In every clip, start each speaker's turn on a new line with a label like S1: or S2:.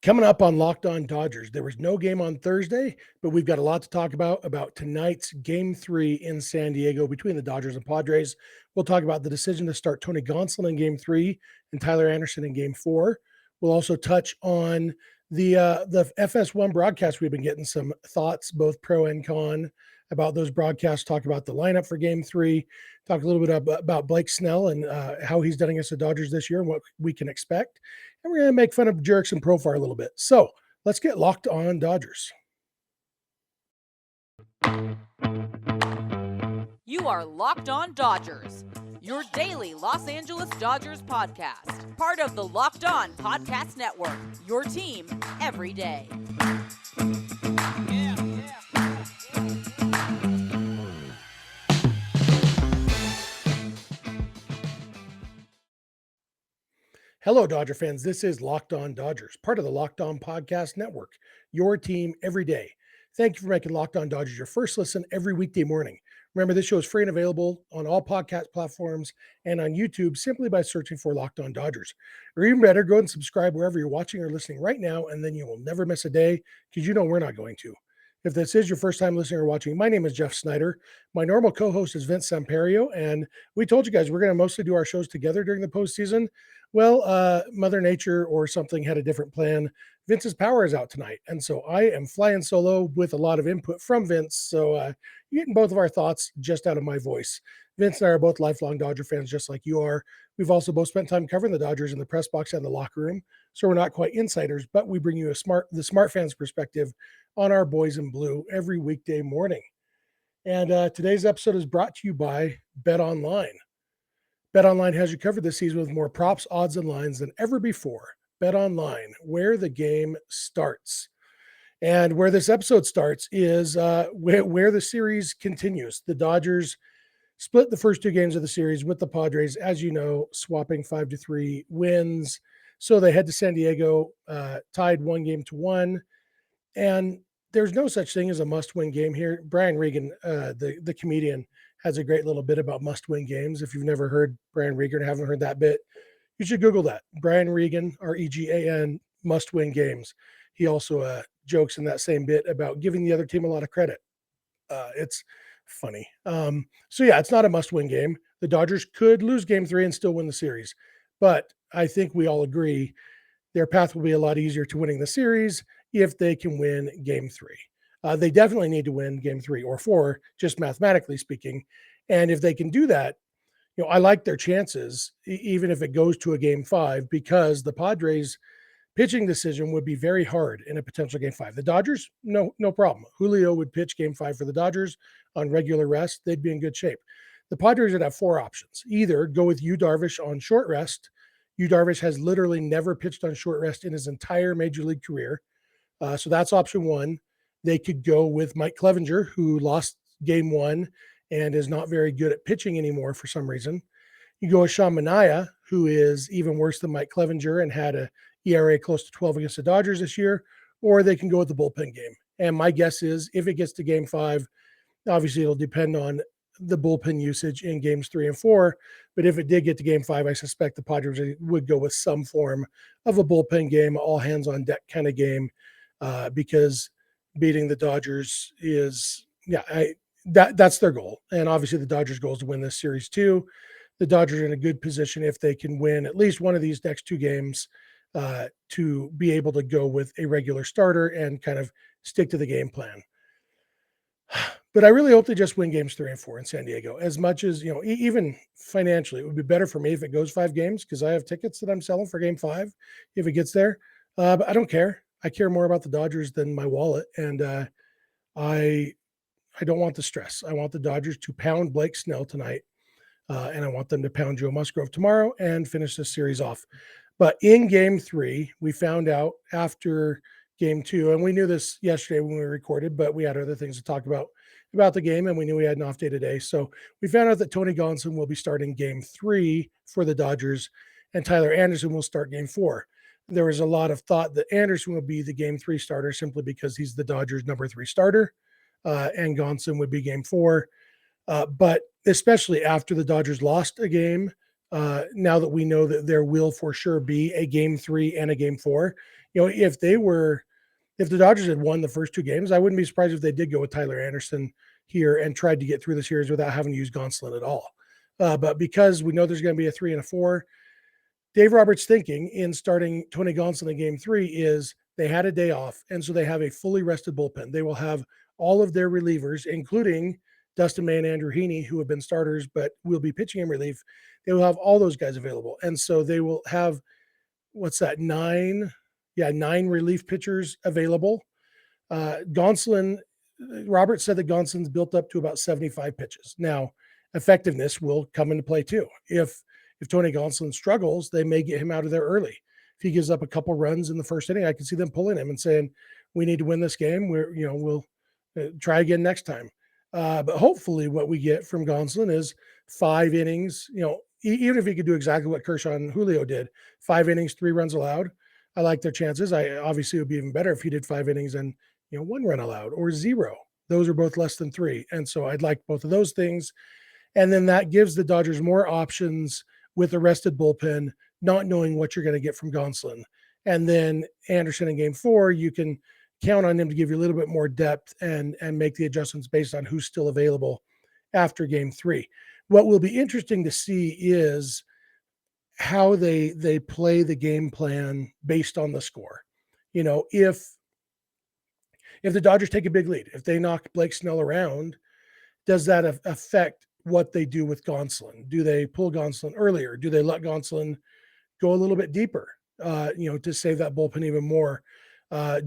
S1: Coming up on Locked On Dodgers, there was no game on Thursday, but we've got a lot to talk about tonight's Game 3 in San Diego between the Dodgers and Padres. We'll talk about the decision to start Tony Gonsolin in Game 3 and Tyler Anderson in Game 4. We'll also touch on the FS1 broadcast. We've been getting some thoughts, both pro and con, about those broadcasts. Talk about the lineup for Game 3. Talk a little bit about Blake Snell and how he's done against the Dodgers this year and what we can expect. And we're going to make fun of Jurickson Profar a little bit. So let's get locked on Dodgers.
S2: You are Locked On Dodgers, your daily Los Angeles Dodgers podcast. Part of the Locked On Podcast Network, your team every day.
S1: Hello, Dodger fans. This is Locked On Dodgers, part of the Locked On Podcast Network, your team every day. Thank you for making Locked On Dodgers your first listen every weekday morning. Remember, this show is free and available on all podcast platforms and on YouTube simply by searching for Locked On Dodgers. Or even better, go and subscribe wherever you're watching or listening right now, and then you will never miss a day because you know we're not going to. If this is your first time listening or watching, my name is Jeff Snider. My normal co-host is Vince Samperio, and we told you guys we're going to mostly do our shows together during the postseason. Well, Mother Nature or something had a different plan. Vince's power is out tonight, and so I am flying solo with a lot of input from Vince. So you're getting both of our thoughts just out of my voice. Vince and I are both lifelong Dodger fans, just like you are. We've also both spent time covering the Dodgers in the press box and the locker room, so we're not quite insiders, but we bring you the smart fans perspective on our boys in blue every weekday morning. And today's episode is brought to you by Bet Online. Bet Online has you covered this season with more props, odds, and lines than ever before. Bet Online, where the game starts. And where this episode starts is where the series continues. The Dodgers split the first two games of the series with the Padres, as you know, swapping 5-3 wins. So they head to San Diego, tied 1-1. And there's no such thing as a must-win game here. Brian Regan, the comedian, has a great little bit about must-win games. If you've never heard Brian Regan or haven't heard that bit, you should Google that. Brian Regan, R-E-G-A-N, must-win games. He also jokes in that same bit about giving the other team a lot of credit. It's funny. So yeah, it's not a must-win game. The Dodgers could lose Game 3 and still win the series. But I think we all agree their path will be a lot easier to winning the series if they can win Game 3. They definitely need to win Game 3 or 4, just mathematically speaking. And if they can do that, I like their chances, even if it goes to a Game 5, because the Padres' pitching decision would be very hard in a potential Game 5. The Dodgers, no problem. Julio would pitch Game 5 for the Dodgers on regular rest. They'd be in good shape. The Padres would have four options. Either go with Yu Darvish on short rest. Yu Darvish has literally never pitched on short rest in his entire major league career. So that's option one. They could go with Mike Clevinger, who lost Game 1 and is not very good at pitching anymore for some reason. You go with Sean Manaea, who is even worse than Mike Clevinger and had a ERA close to 12 against the Dodgers this year, or they can go with the bullpen game. And my guess is if it gets to Game 5, obviously it'll depend on the bullpen usage in Games 3 and 4. But if it did get to Game 5, I suspect the Padres would go with some form of a bullpen game, all hands on deck kind of game, because beating the Dodgers is, that's their goal. And obviously the Dodgers' goal is to win this series too. The Dodgers are in a good position if they can win at least one of these next two games to be able to go with a regular starter and kind of stick to the game plan. But I really hope they just win Games 3 and 4 in San Diego. As much as, even financially, it would be better for me if it goes 5 games because I have tickets that I'm selling for Game 5 if it gets there. But I don't care. I care more about the Dodgers than my wallet. And I don't want the stress. I want the Dodgers to pound Blake Snell tonight. And I want them to pound Joe Musgrove tomorrow and finish this series off. But in Game 3, we found out after Game 2, and we knew this yesterday when we recorded, but we had other things to talk about the game, and we knew we had an off day today. So we found out that Tony Gonsolin will be starting Game 3 for the Dodgers, and Tyler Anderson will start Game 4. There was a lot of thought that Anderson would be the Game 3 starter simply because he's the Dodgers' number 3 starter, and Gonsolin would be Game 4. But especially after the Dodgers lost a game, now that we know that there will for sure be a Game 3 and a Game 4, if the Dodgers had won the first two games, I wouldn't be surprised if they did go with Tyler Anderson here and tried to get through the series without having to use Gonsolin at all. But because we know there's going to be a 3 and a 4, Dave Roberts' thinking in starting Tony Gonsolin in game 3 is they had a day off, and so they have a fully rested bullpen. They will have all of their relievers, including Dustin May and Andrew Heaney, who have been starters but will be pitching in relief. They will have all those guys available. And so they will have, nine relief pitchers available. Gonsolin, Robert said that Gonsolin's built up to about 75 pitches. Now, effectiveness will come into play too. If Tony Gonsolin struggles, they may get him out of there early. If he gives up a couple runs in the first inning, I can see them pulling him and saying, "We need to win this game. We'll try again next time." But hopefully, what we get from Gonsolin is 5 innings. Even if he could do exactly what Kershaw and Julio did, 5 innings, 3 runs allowed. I like their chances. Obviously, it would be even better if he did 5 innings and 1 run allowed or 0. Those are both less than 3, and so I'd like both of those things. And then that gives the Dodgers more options with a rested bullpen, not knowing what you're going to get from Gonsolin. And then Anderson in game 4, you can count on him to give you a little bit more depth and make the adjustments based on who's still available after game 3. What will be interesting to see is how they play the game plan based on the score. If the Dodgers take a big lead, if they knock Blake Snell around, does that affect what they do with Gonsolin? Do they pull Gonsolin earlier? Do they let Gonsolin go a little bit deeper, to save that bullpen even more?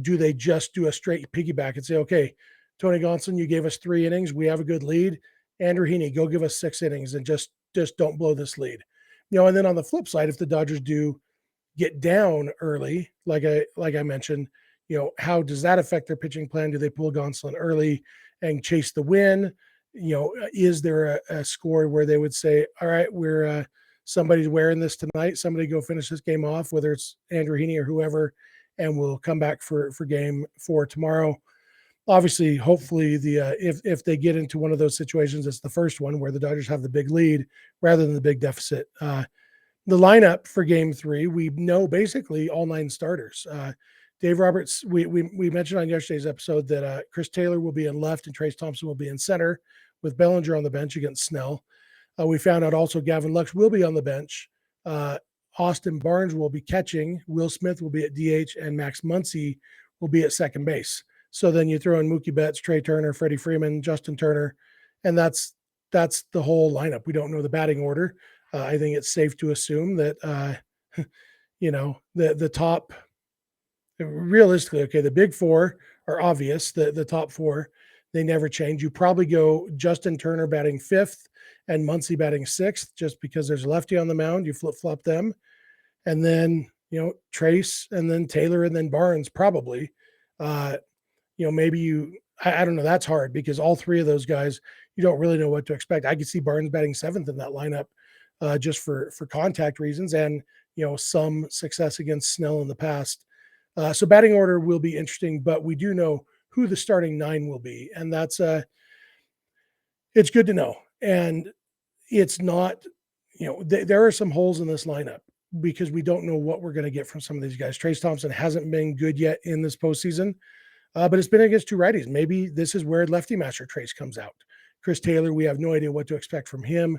S1: Do they just do a straight piggyback and say, okay, Tony Gonsolin, you gave us 3 innings. We have a good lead. Andrew Heaney, go give us 6 innings and just don't blow this lead. And then on the flip side, if the Dodgers do get down early, like I mentioned, how does that affect their pitching plan? Do they pull Gonsolin early and chase the win? Is there a score where they would say, all right, we're somebody's wearing this tonight. Somebody go finish this game off, whether it's Andrew Heaney or whoever, and we'll come back for game 4 tomorrow. Obviously, hopefully, if they get into one of those situations, it's the first one where the Dodgers have the big lead rather than the big deficit. The lineup for game 3, we know basically all 9 starters. Dave Roberts, we mentioned on yesterday's episode that Chris Taylor will be in left and Trayce Thompson will be in center with Bellinger on the bench against Snell. We found out also Gavin Lux will be on the bench. Austin Barnes will be catching. Will Smith will be at DH, and Max Muncy will be at second base. So then you throw in Mookie Betts, Trey Turner, Freddie Freeman, Justin Turner, and that's the whole lineup. We don't know the batting order. I think it's safe to assume that the top, realistically, okay, the big 4 are obvious. The top 4, they never change. You probably go Justin Turner batting 5th and Muncy batting 6th, just because there's a lefty on the mound. You flip-flop them. And then, Trayce, and then Taylor, and then Barnes probably. Maybe I don't know. That's hard because all 3 of those guys, you don't really know what to expect. I could see Barnes batting 7th in that lineup just for contact reasons and, some success against Snell in the past. So batting order will be interesting, but we do know who the starting 9 will be. And that's it's good to know. And it's not, there are some holes in this lineup because we don't know what we're going to get from some of these guys. Trayce Thompson hasn't been good yet in this postseason, but it's been against 2 righties. Maybe this is where lefty master Trayce comes out. Chris Taylor, we have no idea what to expect from him.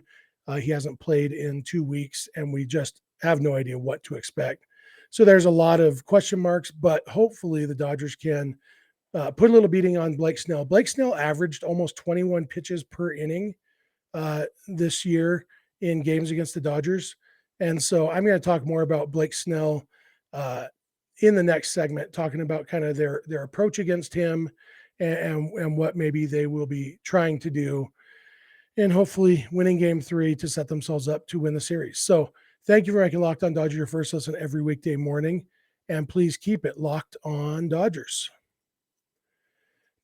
S1: He hasn't played in 2 weeks, and we just have no idea what to expect. So there's a lot of question marks, but hopefully the Dodgers can put a little beating on Blake Snell. Blake Snell averaged almost 21 pitches per inning this year in games against the Dodgers. And so I'm going to talk more about Blake Snell in the next segment, talking about kind of their approach against him and what maybe they will be trying to do, and hopefully winning game 3 to set themselves up to win the series. So thank you for making Locked On Dodgers your first listen every weekday morning, and please keep it Locked On Dodgers.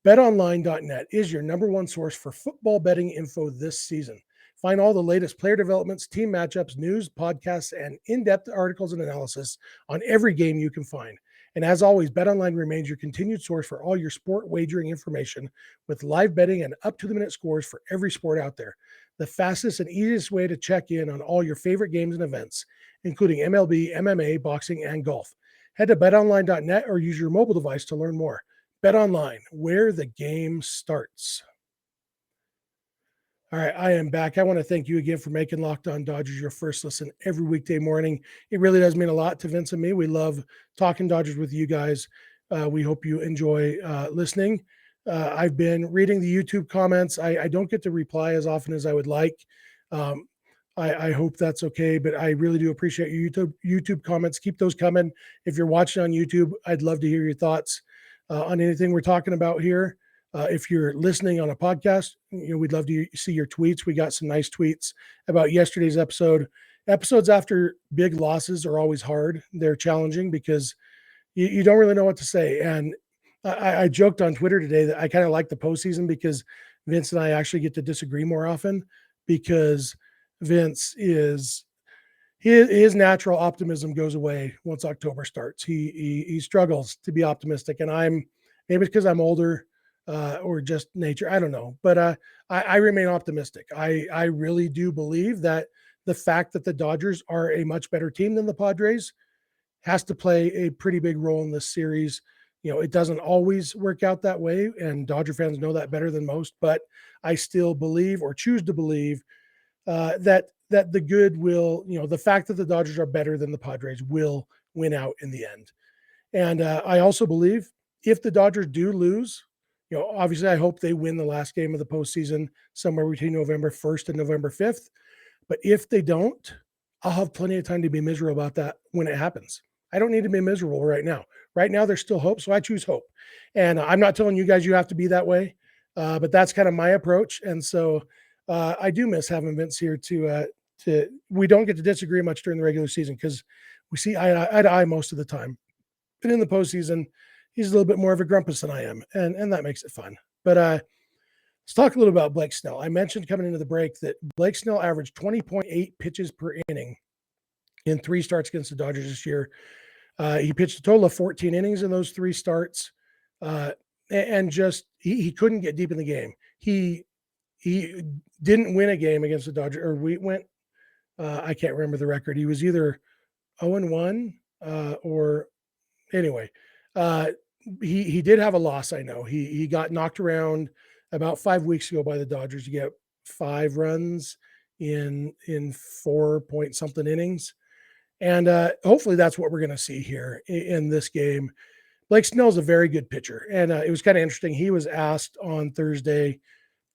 S1: BetOnline.net is your number 1 source for football betting info this season. Find all the latest player developments, team matchups, news, podcasts, and in-depth articles and analysis on every game you can find. And as always, BetOnline remains your continued source for all your sport wagering information with live betting and up-to-the-minute scores for every sport out there. The fastest and easiest way to check in on all your favorite games and events, including MLB, MMA, boxing, and golf. Head to betonline.net or use your mobile device to learn more. BetOnline, where the game starts. All right, I am back. I want to thank you again for making Locked On Dodgers your first listen every weekday morning. It really does mean a lot to Vince and me. We love talking Dodgers with you guys. We hope you enjoy listening. I've been reading the YouTube comments. I don't get to reply as often as I would like. I hope that's okay, but I really do appreciate your YouTube comments. Keep those coming. If you're watching on YouTube, I'd love to hear your thoughts on anything we're talking about here. If you're listening on a podcast, we'd love to see your tweets. We got some nice tweets about yesterday's episode. Episodes after big losses are always hard. They're challenging because you don't really know what to say. And I joked on Twitter today that I kind of like the postseason because Vince and I actually get to disagree more often because Vince is his natural optimism goes away once October starts. He struggles to be optimistic, and maybe it's because I'm older or just nature. I don't know, but I remain optimistic. I really do believe that the fact that the Dodgers are a much better team than the Padres has to play a pretty big role in this series. It doesn't always work out that way, and Dodger fans know that better than most. But I still believe, or choose to believe, that the good will, the fact that the Dodgers are better than the Padres will win out in the end. And I also believe if the Dodgers do lose, obviously I hope they win the last game of the postseason somewhere between November 1st and November 5th. But if they don't, I'll have plenty of time to be miserable about that when it happens. I don't need to be miserable right now. Right now, there's still hope, so I choose hope. And I'm not telling you guys you have to be that way, but that's kind of my approach. And so I do miss having Vince here we don't get to disagree much during the regular season because we see eye to eye most of the time. But in the postseason, he's a little bit more of a grumpus than I am, and that makes it fun. But let's talk a little about Blake Snell. I mentioned coming into the break that Blake Snell averaged 20.8 pitches per inning in 3 starts against the Dodgers this year. He pitched a total of 14 innings in those 3 starts, and just he couldn't get deep in the game. He didn't win a game against the Dodgers, or we went. I can't remember the record. He was either 0-1 or anyway. He did have a loss. I know he got knocked around about 5 weeks ago by the Dodgers. You get 5 runs in 4 point something innings. And hopefully that's what we're going to see here in this game. Blake Snell is a very good pitcher. And it was kind of interesting. He was asked on Thursday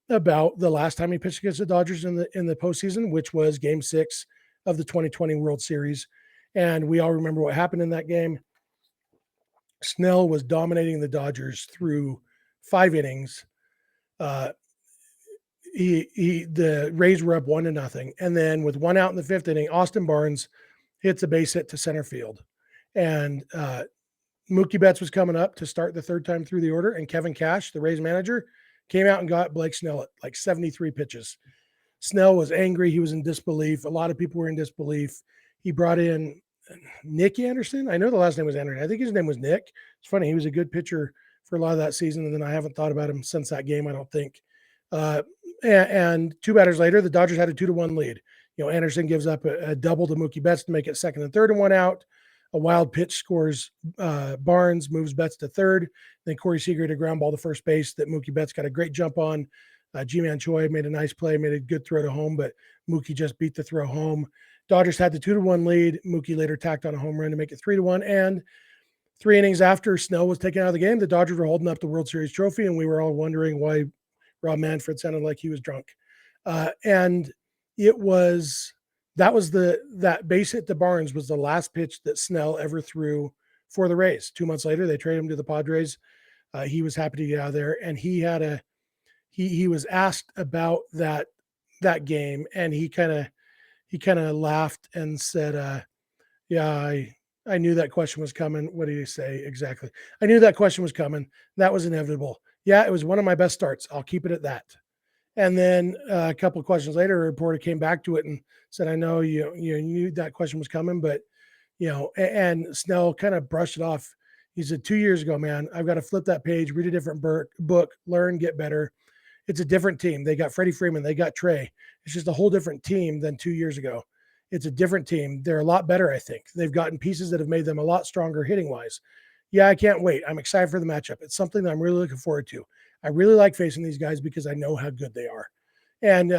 S1: about the last time he pitched against the Dodgers in the postseason, which was Game 6 of the 2020 World Series. And we all remember what happened in that game. Snell was dominating the Dodgers through 5 innings. The Rays were up 1-0. And then with 1 out in the 5th inning, Austin Barnes hits a base hit to center field. And Mookie Betts was coming up to start the 3rd time through the order. And Kevin Cash, the Rays manager, came out and got Blake Snell at like 73 pitches. Snell was angry. He was in disbelief. A lot of people were in disbelief. He brought in Nick Anderson. I know the last name was Anderson. I think his name was Nick. It's funny. He was a good pitcher for a lot of that season. And then I haven't thought about him since that game, I don't think. And 2 batters later, the Dodgers had a 2-1 lead. Anderson gives up a double to Mookie Betts to make it 2nd and 3rd and 1 out. A wild pitch scores Barnes, moves Betts to 3rd. Then Corey Seager had a ground ball to first base that Mookie Betts got a great jump on. G-Man Choi made a nice play, made a good throw to home, but Mookie just beat the throw home. Dodgers had the 2-1 lead. Mookie later tacked on a home run to make it 3-1. And 3 innings after Snell was taken out of the game, the Dodgers were holding up the World Series trophy, and we were all wondering why Rob Manfred sounded like he was drunk. And that base hit to Barnes was the last pitch that Snell ever threw for the Rays. 2 months later, they traded him to the Padres. He was happy to get out of there, and he was asked about that game, and he kind of laughed and said, "Yeah, I knew that question was coming." What did he say exactly? "I knew that question was coming. That was inevitable. Yeah, it was one of my best starts. I'll keep it at that." And then a couple of questions later, a reporter came back to it and said, "I know you knew that question was coming, but and Snell kind of brushed it off. He said, 2 years ago, man, I've got to flip that page, read a different book, learn, get better. It's a different team. They got Freddie Freeman. They got Trey. It's just a whole different team than 2 years ago. It's a different team. They're a lot better, I think. They've gotten pieces that have made them a lot stronger hitting wise. Yeah, I can't wait. I'm excited for the matchup. It's something that I'm really looking forward to. I really like facing these guys because I know how good they are. And,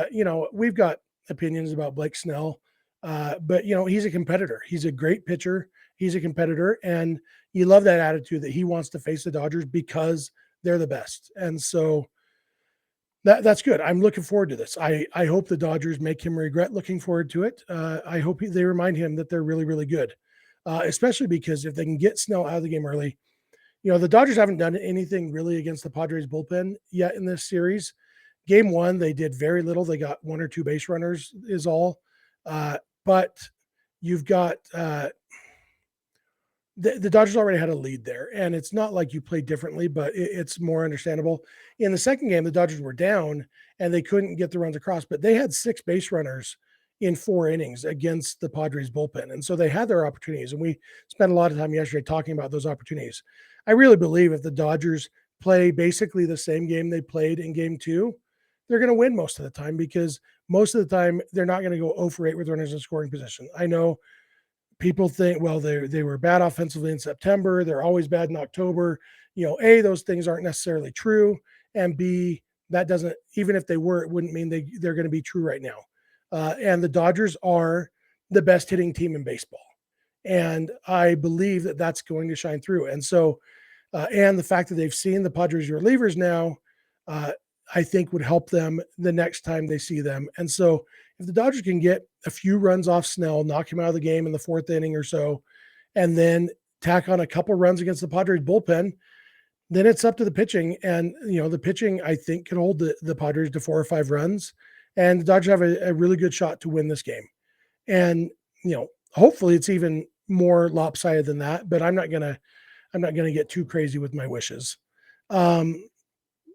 S1: we've got opinions about Blake Snell, but, he's a competitor. He's a great pitcher. He's a competitor. And you love that attitude that he wants to face the Dodgers because they're the best. And so that's good. I'm looking forward to this. I hope the Dodgers make him regret looking forward to it. I hope they remind him that they're really, really good, especially because if they can get Snell out of the game early, the Dodgers haven't done anything really against the Padres bullpen yet in this series. Game one, they did very little. They got one or two base runners is all. But you've got the Dodgers already had a lead there, and it's not like you played differently, but it's more understandable. In the second game, the Dodgers were down and they couldn't get the runs across, but they had 6 base runners in 4 innings against the Padres bullpen. And so they had their opportunities, and we spent a lot of time yesterday talking about those opportunities. I really believe if the Dodgers play basically the same game they played in game 2, they're going to win most of the time, because most of the time they're not going to go 0 for 8 with runners in scoring position. I know people think, well, they were bad offensively in September. They're always bad in October. A, those things aren't necessarily true. And B, that doesn't, even if they were, it wouldn't mean they're going to be true right now. And the Dodgers are the best hitting team in baseball. And I believe that that's going to shine through. And so, and the fact that they've seen the Padres relievers now, I think would help them the next time they see them. And so if the Dodgers can get a few runs off Snell, knock him out of the game in the 4th inning or so, and then tack on a couple runs against the Padres bullpen, then it's up to the pitching. And, the pitching, I think, can hold the Padres to 4 or 5 runs. And the Dodgers have a really good shot to win this game. And, hopefully it's even more lopsided than that, but I'm not going to get too crazy with my wishes.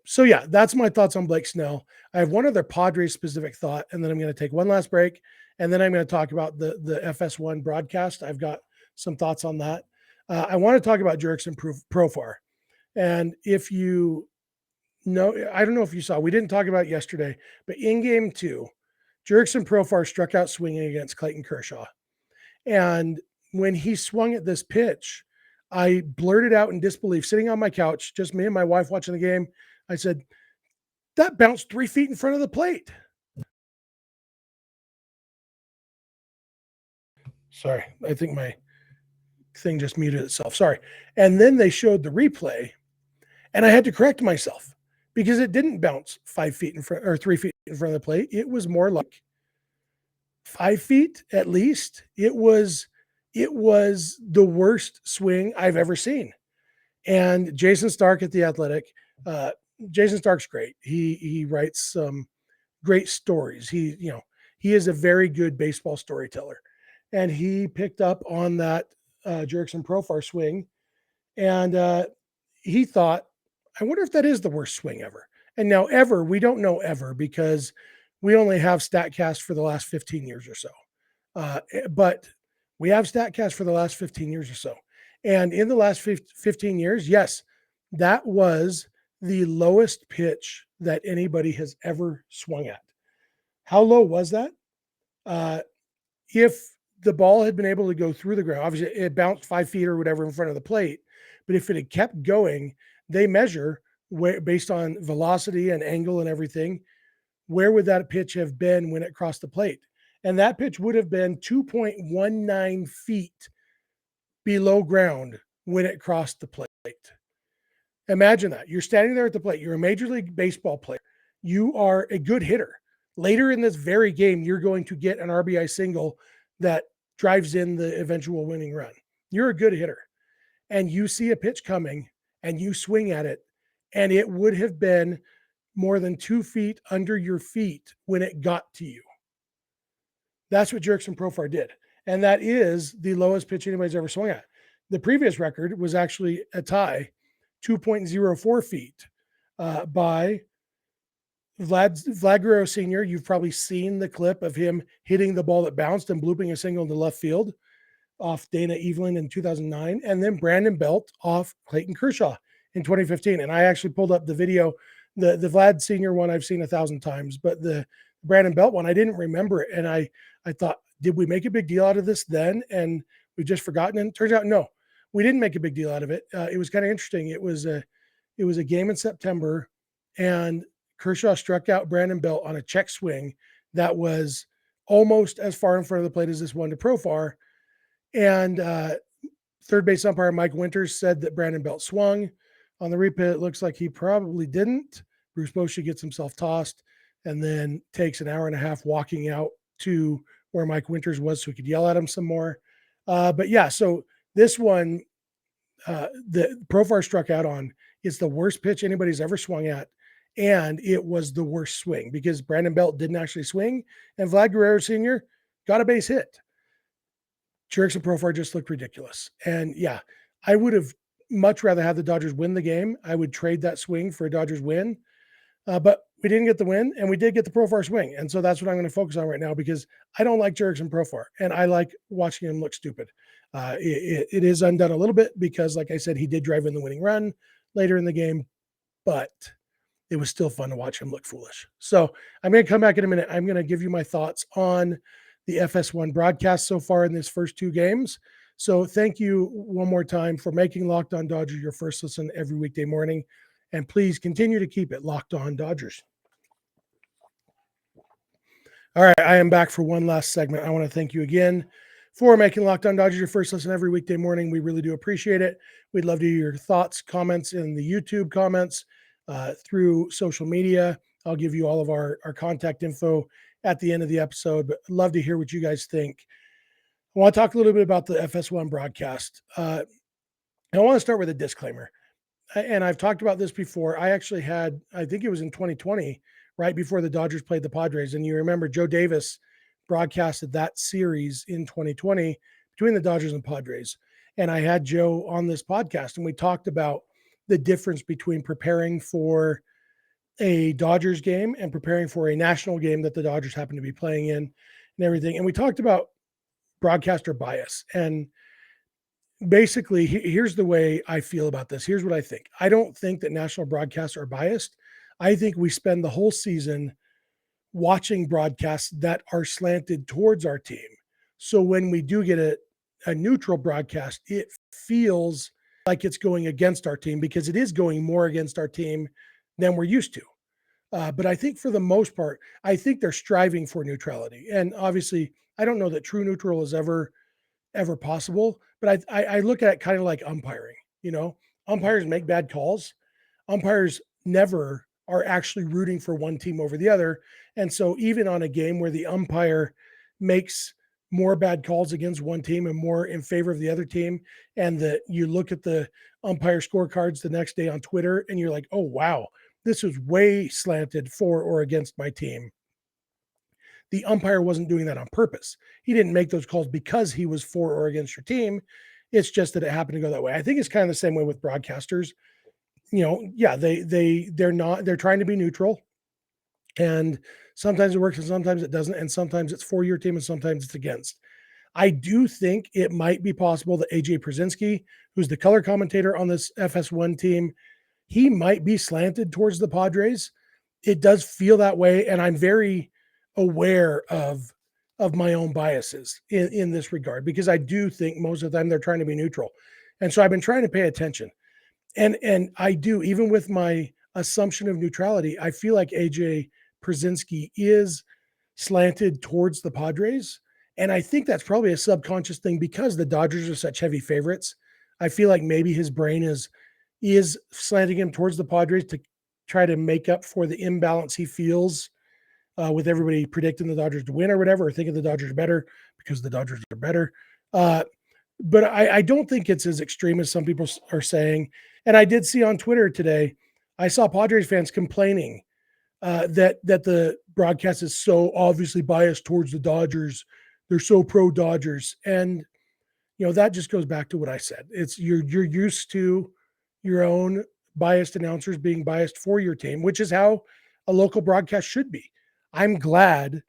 S1: So yeah, that's my thoughts on Blake Snell. I have one other Padres specific thought, and then I'm going to take one last break, and then I'm going to talk about the FS1 broadcast. I've got some thoughts on that. I want to talk about Jurickson Profar. And if you know, I don't know if you saw, we didn't talk about it yesterday, but in game 2, Jurickson Profar struck out swinging against Clayton Kershaw. And when he swung at this pitch, I blurted out in disbelief, sitting on my couch, just me and my wife watching the game. I said, that bounced 3 feet in front of the plate. Sorry, I think my thing just muted itself. Sorry. And then they showed the replay, and I had to correct myself because it didn't bounce 5 feet in front, or 3 feet in front of the plate. It was more like 5 feet at least. It was the worst swing I've ever seen. And Jason Stark at The Athletic, Jason Stark's great. He writes some great stories. He is a very good baseball storyteller, and he picked up on that Jurickson Profar swing, and he thought, I wonder if that is the worst swing ever. And now ever, we don't know ever because we only have StatCast for the last 15 years or so. But we have StatCast for the last 15 years or so. And in the last 15 years, yes, that was the lowest pitch that anybody has ever swung at. How low was that? If the ball had been able to go through the ground, obviously it bounced 5 feet or whatever in front of the plate, but if it had kept going, they measure where, based on velocity and angle and everything, where would that pitch have been when it crossed the plate? And that pitch would have been 2.19 feet below ground when it crossed the plate. Imagine that. You're standing there at the plate. You're a Major League Baseball player. You are a good hitter. Later in this very game, you're going to get an RBI single that drives in the eventual winning run. You're a good hitter. And you see a pitch coming and you swing at it, and it would have been more than 2 feet under your feet when it got to you. That's what Jurickson Profar did. And that is the lowest pitch anybody's ever swung at. The previous record was actually a tie, 2.04 feet by Vlad Guerrero Sr. You've probably seen the clip of him hitting the ball that bounced and blooping a single into left field off Dana Evelyn in 2009, and then Brandon Belt off Clayton Kershaw in 2015. And I actually pulled up the video. The Vlad Sr. one I've seen 1,000 times, but the Brandon Belt one, I didn't remember it. And I thought, did we make a big deal out of this then and we've just forgotten? And it turns out, no, we didn't make a big deal out of it. It was kind of interesting. It was a game in September, and Kershaw struck out Brandon Belt on a check swing that was almost as far in front of the plate as this one to Profar. And third base umpire Mike Winters said that Brandon Belt swung. On the replay, it looks like he probably didn't. Bruce Bochy gets himself tossed and then takes an hour and a half walking out to where Mike Winters was so he could yell at him some more. But yeah, so this one, the Profar struck out on, is the worst pitch anybody's ever swung at. And it was the worst swing because Brandon Belt didn't actually swing, and Vlad Guerrero Sr. got a base hit. Jurickson Profar just looked ridiculous. And yeah, I would have much rather had the Dodgers win the game. I would trade that swing for a Dodgers win. But we didn't get the win, and we did get the Profar swing. And so that's what I'm going to focus on right now because I don't like Jurickson Profar, and I like watching him look stupid. It is undone a little bit because, like I said, he did drive in the winning run later in the game, but it was still fun to watch him look foolish. So I'm going to come back in a minute. I'm going to give you my thoughts on the FS1 broadcast so far in this first two games. So thank you one more time for making Locked On Dodgers your first listen every weekday morning. And please continue to keep it Locked On Dodgers. All right, I am back for one last segment. I want to thank you again for making Locked On Dodgers your first listen every weekday morning. We really do appreciate it. We'd love to hear your thoughts, comments in the YouTube comments, through social media. I'll give you all of our contact info at the end of the episode, but I'd love to hear what you guys think. I want to talk a little bit about the FS1 broadcast. I want to start with a disclaimer. And I've talked about this before. I actually had, I think it was in 2020, right before the Dodgers played the Padres. And you remember Joe Davis broadcasted that series in 2020 between the Dodgers and Padres. And I had Joe on this podcast, and we talked about the difference between preparing for a Dodgers game and preparing for a national game that the Dodgers happen to be playing in and everything. And we talked about broadcaster bias. And basically, here's the way I feel about this. Here's what I think. I don't think that national broadcasts are biased. I think we spend the whole season watching broadcasts that are slanted towards our team. So when we do get a neutral broadcast, it feels like it's going against our team because it is going more against our team than we're used to. But I think for the most part, I think they're striving for neutrality. And obviously, I don't know that true neutral is ever possible, but I look at it kind of like umpiring. You know, umpires make bad calls. Umpires never are actually rooting for one team over the other. And so even on a game where the umpire makes more bad calls against one team and more in favor of the other team, and that you look at the umpire scorecards the next day on Twitter and you're like, oh, wow, this was way slanted for or against my team. The umpire wasn't doing that on purpose. He didn't make those calls because he was for or against your team. It's just that it happened to go that way. I think it's kind of the same way with broadcasters. You know, yeah, they're trying to be neutral. And sometimes it works and sometimes it doesn't. And sometimes it's for your team and sometimes it's against. I do think it might be possible that AJ Przinsky, who's the color commentator on this FS1 team, he might be slanted towards the Padres. It does feel that way. And I'm very aware of my own biases in this regard, because I do think most of the time they're trying to be neutral. And so I've been trying to pay attention. And I do, even with my assumption of neutrality, I feel like AJ Przinsky is slanted towards the Padres. And I think that's probably a subconscious thing because the Dodgers are such heavy favorites. I feel like maybe his brain is slanting him towards the Padres to try to make up for the imbalance he feels with everybody predicting the Dodgers to win or whatever, or thinking the Dodgers are better because the Dodgers are better. But I don't think it's as extreme as some people are saying. And I did see on Twitter today, I saw Padres fans complaining that the broadcast is so obviously biased towards the Dodgers. They're so pro Dodgers. And, you know, that just goes back to what I said. It's you're used to your own biased announcers being biased for your team, which is how a local broadcast should be. I'm glad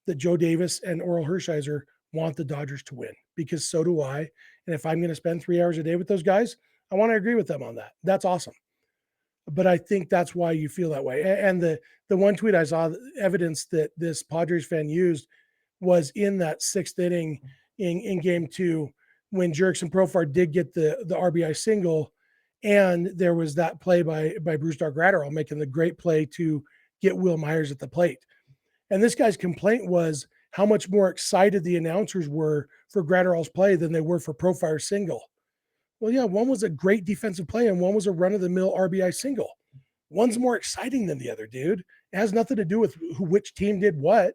S1: that Joe Davis and Oral Hershiser want the Dodgers to win, because so do I. And if I'm going to spend 3 hours a day with those guys, I want to agree with them on that. That's awesome. But I think that's why you feel that way. And the one tweet I saw, evidence that this Padres fan used was in that sixth inning in game 2 when Jurickson Profar did get the RBI single. And there was that play by Bruce Gratterall making the great play to get Will Myers at the plate. And this guy's complaint was how much more excited the announcers were for Gratterall's play than they were for Profar's single. Well, yeah, one was a great defensive play and one was a run-of-the-mill RBI single. One's more exciting than the other, dude. It has nothing to do with which team did what.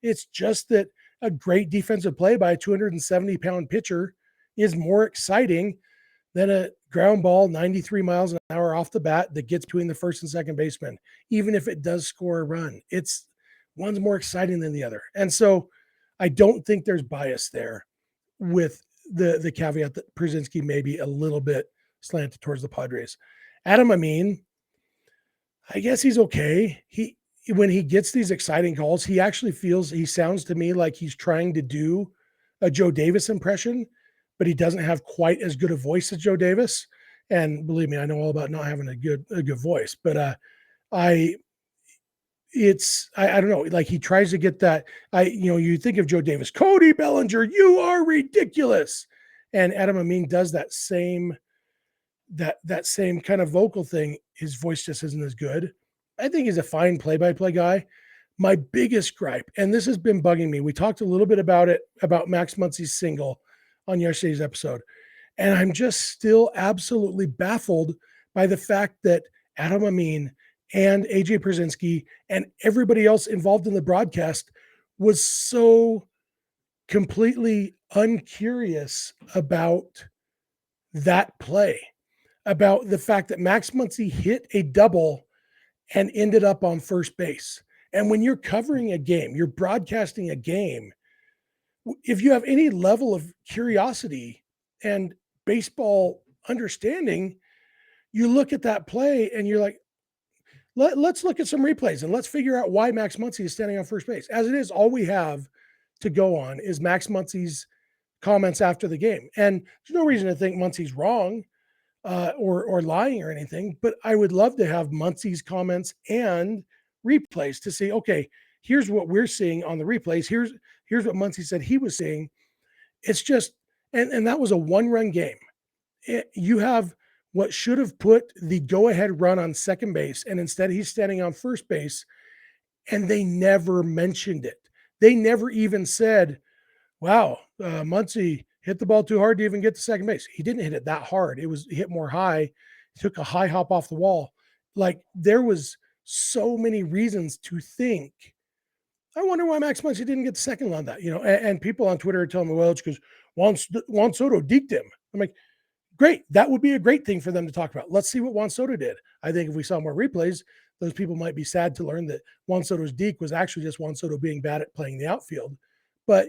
S1: It's just that a great defensive play by a 270-pound pitcher is more exciting than a ground ball 93 miles an hour off the bat that gets between the first and second baseman, even if it does score a run. It's one's more exciting than the other. And so I don't think there's bias there, with the caveat that Przinsky may be a little bit slanted towards the Padres. Adam Amin, I guess he's okay. When he gets these exciting calls, he sounds to me like he's trying to do a Joe Davis impression, but he doesn't have quite as good a voice as Joe Davis. And believe me, I know all about not having a good voice, but I don't know, like he tries to get that. You think of Joe Davis, Cody Bellinger, you are ridiculous. And Adam Amin does that same kind of vocal thing. His voice just isn't as good. I think he's a fine play-by-play guy. My biggest gripe, and this has been bugging me, we talked a little bit about Max Muncy's single on yesterday's episode, and I'm just still absolutely baffled by the fact that Adam Amin and AJ Przinsky and everybody else involved in the broadcast was so completely uncurious about that play, about the fact that Max Muncy hit a double and ended up on first base. And when you're covering a game, you're broadcasting a game, if you have any level of curiosity and baseball understanding, you look at that play and you're like, let's look at some replays and let's figure out why Max Muncy is standing on first base. As it is, all we have to go on is Max Muncy's comments after the game. And there's no reason to think Muncy's wrong or lying or anything, but I would love to have Muncy's comments and replays to see, okay, here's what we're seeing on the replays. Here's what Muncy said he was seeing. It's just, and that was a one-run game. You have what should have put the go-ahead run on second base, and instead he's standing on first base, and they never mentioned it. They never even said, wow, Muncy hit the ball too hard to even get to second base. He didn't hit it that hard. It was hit more high. He took a high hop off the wall. Like, there was so many reasons to think, I wonder why Max Muncy didn't get the second on that, and people on Twitter are telling me, well, it's because Juan Soto deked him. I'm like, great. That would be a great thing for them to talk about. Let's see what Juan Soto did. I think if we saw more replays, those people might be sad to learn that Juan Soto's deke was actually just Juan Soto being bad at playing the outfield. But,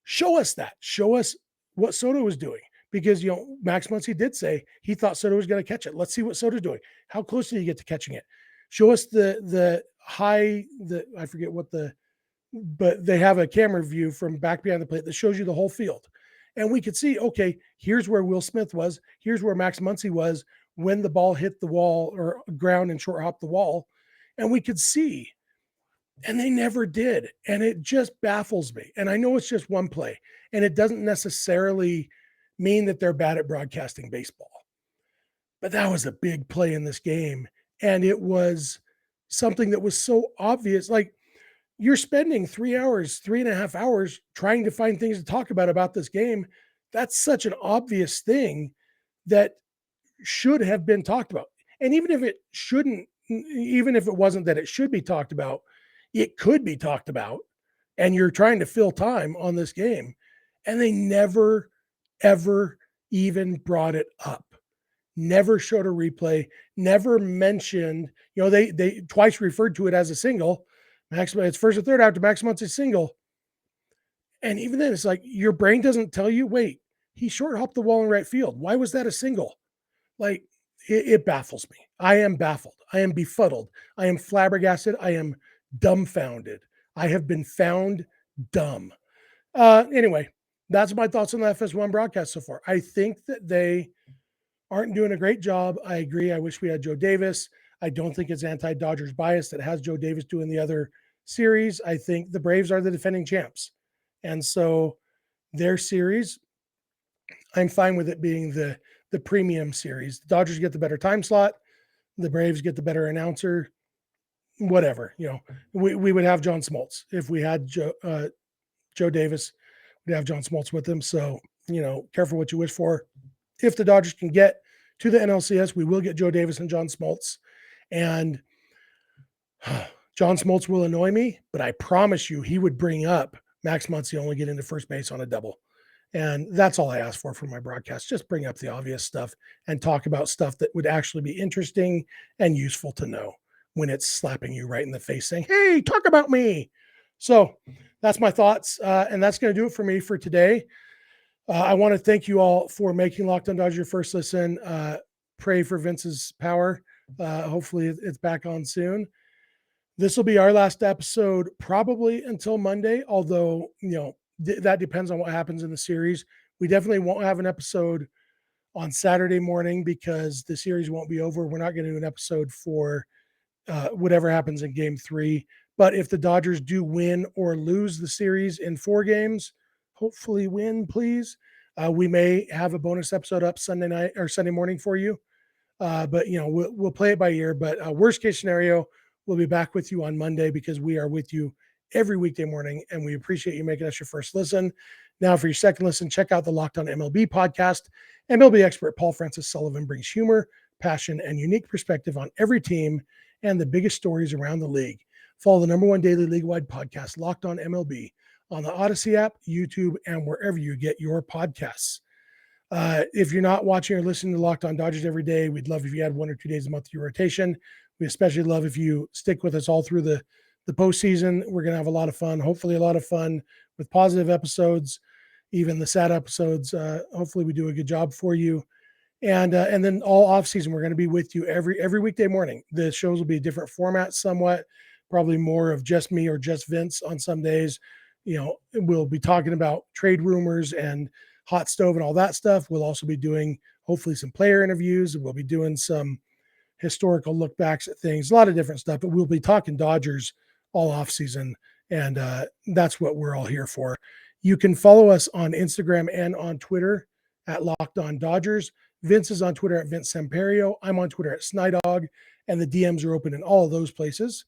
S1: show us that. Show us what Soto was doing. Because, Max Muncy did say he thought Soto was going to catch it. Let's see what Soto's doing. How close did he get to catching it? Show us I forget but they have a camera view from back behind the plate that shows you the whole field. And we could see, okay, here's where Will Smith was. Here's where Max Muncy was when the ball hit the wall or ground and short hop the wall. And we could see. And they never did. And it just baffles me. And I know it's just one play. And it doesn't necessarily mean that they're bad at broadcasting baseball. But that was a big play in this game. And it was something that was so obvious. Like, you're spending 3.5 hours trying to find things to talk about this game. That's such an obvious thing that should have been talked about. And even if it wasn't that it should be talked about, it could be talked about. And you're trying to fill time on this game. And they never, ever even brought it up. Never showed a replay, never mentioned, they twice referred to it as a single. It's first and third after Max Muncy's single. And even then, it's like your brain doesn't tell you, wait, he short hopped the wall in right field. Why was that a single? Like, it baffles me. I am baffled. I am befuddled. I am flabbergasted. I am dumbfounded. I have been found dumb. Anyway, that's my thoughts on the FS1 broadcast so far. I think that they aren't doing a great job. I agree. I wish we had Joe Davis. I don't think it's anti-Dodgers bias that has Joe Davis doing the other series, I think the Braves are the defending champs. And so their series, I'm fine with it being the premium series. The Dodgers get the better time slot, the Braves get the better announcer, whatever. We would have John Smoltz if we had Joe Davis. We'd have John Smoltz with him. So careful what you wish for. If the Dodgers can get to the NLCS, we will get Joe Davis and John Smoltz. And John Smoltz will annoy me, but I promise you he would bring up Max Muncy only get into first base on a double. And that's all I ask for my broadcast. Just bring up the obvious stuff and talk about stuff that would actually be interesting and useful to know when it's slapping you right in the face saying, hey, talk about me. So that's my thoughts. And that's going to do it for me for today. I want to thank you all for making Locked On Dodgers your first listen. Pray for Vince's power. Hopefully it's back on soon. This will be our last episode probably until Monday, although, that depends on what happens in the series. We definitely won't have an episode on Saturday morning because the series won't be over. We're not going to do an episode for whatever happens in game 3. But if the Dodgers do win or lose the series in 4 games, hopefully win, please. We may have a bonus episode up Sunday night or Sunday morning for you. But we'll play it by ear. But worst case scenario, we'll be back with you on Monday because we are with you every weekday morning, and we appreciate you making us your first listen. Now, for your second listen, check out the Locked On MLB podcast. MLB expert Paul Francis Sullivan brings humor, passion, and unique perspective on every team and the biggest stories around the league. Follow the #1 daily league-wide podcast, Locked On MLB, on the Odyssey app, YouTube, and wherever you get your podcasts. If you're not watching or listening to Locked On Dodgers every day, we'd love if you had 1 or 2 days a month of your rotation. We especially love if you stick with us all through the postseason. We're going to have a lot of fun, hopefully a lot of fun with positive episodes, even the sad episodes. Hopefully we do a good job for you. And then all off season, we're going to be with you every weekday morning. The shows will be a different format somewhat, probably more of just me or just Vince on some days. We'll be talking about trade rumors and hot stove and all that stuff. We'll also be doing hopefully some player interviews. We'll be doing some historical look backs at things, a lot of different stuff, but we'll be talking Dodgers all off season. And that's what we're all here for. You can follow us on Instagram and on Twitter at Locked On Dodgers. Vince is on Twitter at Vince Samperio. I'm on Twitter at Snidog, and the DMs are open in all of those places.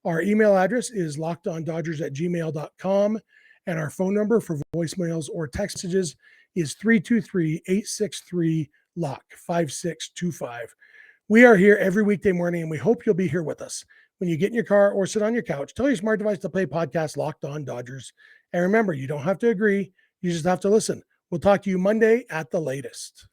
S1: Our email address is lockedondodgers@gmail.com, and our phone number for voicemails or text messages is 323-863-LOCK 5625. We are here every weekday morning, and we hope you'll be here with us. When you get in your car or sit on your couch, tell your smart device to play podcast Locked On Dodgers. And remember, you don't have to agree. You just have to listen. We'll talk to you Monday at the latest.